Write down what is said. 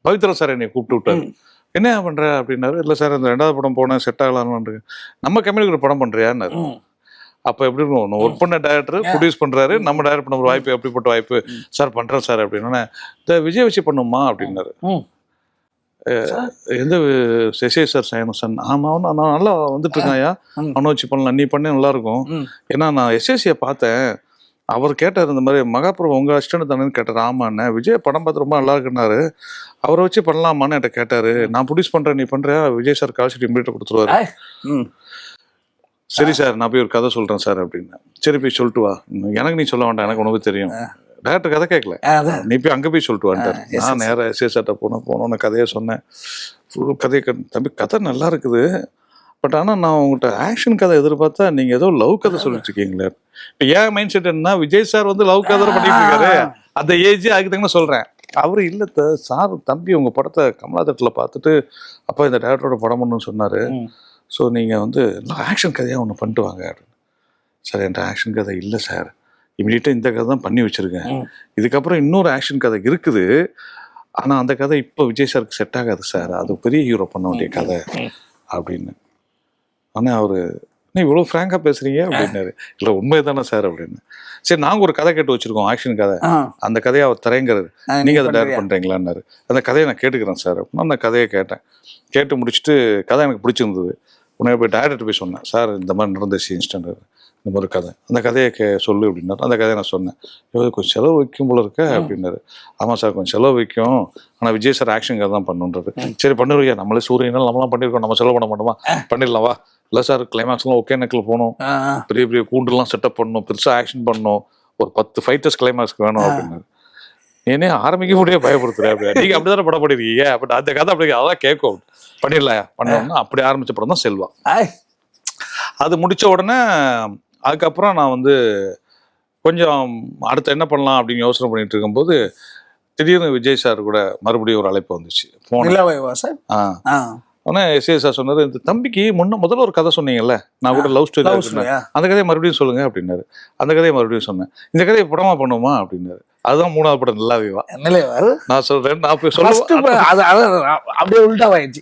Pavithra sir என்னை கூப்பிட்டு விட்டாரு. என்ன பண்ற அப்படின்னாரு. இல்லை சார் இந்த 2வது படம் போனேன் செட் ஆகலான்னு. நம்ம கம்பெனிக்கு ஒரு படம் பண்றியான்னாரு. அப்போ எப்படி இருக்கும், ஒர்க் பண்ண டைரக்டர் ப்ரொடியூஸ் பண்றாரு, நம்ம டைரக்ட் பண்ண ஒரு வாய்ப்பு, எப்படிப்பட்ட வாய்ப்பு சார் பண்றேன் சார் அப்படின்னா, இந்த விஜய் வச்சு பண்ணுமா அப்படின்னாரு. எந்த சசி சார் சயனசன்? ஆமா நான் நல்லா வந்துட்டு இருக்காயா, அவனை வச்சு பண்ணலாம், நீ பண்ண நல்லா இருக்கும். ஏன்னா நான் எஸ்எஸ்சியை பார்த்தேன், அவர் கேட்டார் இந்த மாதிரி மகாபிரபு உங்க அசிஸ்டன்ட் தானேன்னு கேட்டார். ஆமாண்ணே, விஜய் படம் பார்த்து ரொம்ப நல்லா இருக்குன்னாரு, அவரை வச்சு பண்ணலாமான்னு என்கிட்ட கேட்டாரு. நான் ப்ரொடியூஸ் பண்றேன், நீ பண்றியா? விஜய் சார் கால் ஷீட் இமீடியட்டா கொடுத்துருவாரு. சரி சார் நான் போய் ஒரு கதை சொல்றேன் சார் அப்படின்னா. சரி போய் சொல்லிட்டு வா. எனக்கு நீ சொல்ல வேண்டாம், எனக்கு உனக்கு தெரியும். டேரக்டர் கதை கேட்கல, நீ போய் அங்கே போய் சொல்லிட்டு வந்துட்டார். நான் நேராக எஸ்ஏ சார்ட்ட போனோன்னு கதையை சொன்னேன். கதையை தம்பி கதை நல்லா இருக்குது, பட் ஆனால் நான் உங்கள்கிட்ட ஆக்ஷன் கதை எதிர்பார்த்தா நீங்கள் ஏதோ லவ் கதை சொல்லிட்டு இருக்கீங்களே. இப்போ ஏன் மைண்ட் செட் என்ன, விஜய் சார் வந்து லவ் கதை பண்ணிட்டு இருக்காரு, அந்த ஏஜ் அதுக்கு தாங்க சொல்கிறேன். அவர் இல்லை சார் தம்பி உங்கள் படத்தை கமலாதட்டில் பார்த்துட்டு அப்பா இந்த டேரக்டரோட படம் ஒன்றுன்னு சொன்னார், ஸோ நீங்கள் வந்து ஆக்ஷன் கதையாக ஒன்று பண்ணிட்டு வாங்க அப்படின்னு. சார் என்கிட்ட ஆக்ஷன் கதை இல்லை சார், இமீடியட்டாக இந்த கதை தான் பண்ணி வச்சுருக்கேன், இதுக்கப்புறம் இன்னொரு ஆக்ஷன் கதை இருக்குது, ஆனால் அந்த கதை இப்போ விஜய் சாருக்கு செட் ஆகாது சார், அது பெரிய ஹீரோ பண்ண வேண்டிய கதை அப்படின்னு. ஆனால் அவர் என்ன இவ்வளோ ஃப்ராங்காக பேசுகிறீங்க அப்படின்னாரு. இல்லை உண்மை தானே சார் அப்படின்னு. சரி நாங்கள் ஒரு கதை கேட்டு வச்சுருக்கோம் ஆக்ஷன் கதை, அந்த கதையை அவர் தரேங்கிறாரு, நீங்கள் அதை டைரக்ட் பண்ணுறீங்களான்னாரு. அந்த கதையை நான் கேட்டுக்கிறேன் சார் அப்படின்னா அந்த கதையை கேட்டேன். கேட்டு முடிச்சுட்டு கதை எனக்கு பிடிச்சிருந்தது. உடனே போய் டைரக்டர் போய் சொன்னேன், சார் இந்த மாதிரி நடந்துச்சு இன்ஸ்டன்ட், இந்த மாதிரி கதை, அந்த கதையை சொல்லு அப்படின்னாரு. அந்த கதையை நான் சொன்னேன். கொஞ்சம் செலவு வைக்கும் போல இருக்க அப்படின்னாரு. ஆமாம் சார் கொஞ்சம் செலவு வைக்கும், ஆனால் விஜய் சார் ஆக்ஷன் கதை தான் பண்ணுன்றது. சரி பண்ணிடுவியா, நம்மளே சூரியனால் நம்மளாம் பண்ணியிருக்கோம், நம்ம செலவு பண்ண மாட்டோமா, பண்ணிடலாம் வா. இல்லை சார் கிளைமேக்ஸ்லாம் ஒகே நெக்கில் போகணும், பெரிய பெரிய கூண்டுலாம் செட்டப் பண்ணணும், பெருசாக ஆக்ஷன் பண்ணணும், ஒரு 10 ஃபைட்டர்ஸ் கிளைமேக்ஸ்க்கு வேணும் அப்படின்னாரு. ஏன்னே ஆரம்பிக்க முடியாது பயப்படுத்துறேன் அப்படியா, நீங்கள் அப்படி தானே படம் பண்ணிருக்கீங்க, பட் அந்த கதை அப்படி அதான் கேட்கும், பண்ணிடலாம் பண்ணோம்னா அப்படி ஆரம்பிச்ச படம் தான் செல்வா. அது முடிச்ச உடனே அதுக்கப்புறம் நான் வந்து கொஞ்சம் அடுத்து என்ன பண்ணலாம் அப்படின்னு யோசனை பண்ணிட்டு இருக்கும்போது திடீர்னு விஜய் சார் கூட மறுபடியும் ஒரு அழைப்பு வந்துச்சு. உடனே எஸ்ஏ சார் சொன்னார், இந்த தம்பிக்கு முதல்ல ஒரு கதை சொன்னீங்கல்ல, நான் கூட லவ் ஸ்டோரி அந்த கதையை மறுபடியும் சொல்லுங்க அப்படின்னாரு. அந்த கதையை மறுபடியும் சொன்னேன். இந்த கதையை படமா பண்ணுவோமா அப்படின்னாரு. அதுதான் 3வது படம் நிலாவேவா. நான் சொல்றேன், நான் போய் சொல்லுவேன், அப்படியே உள்டாவாயிடுச்சு.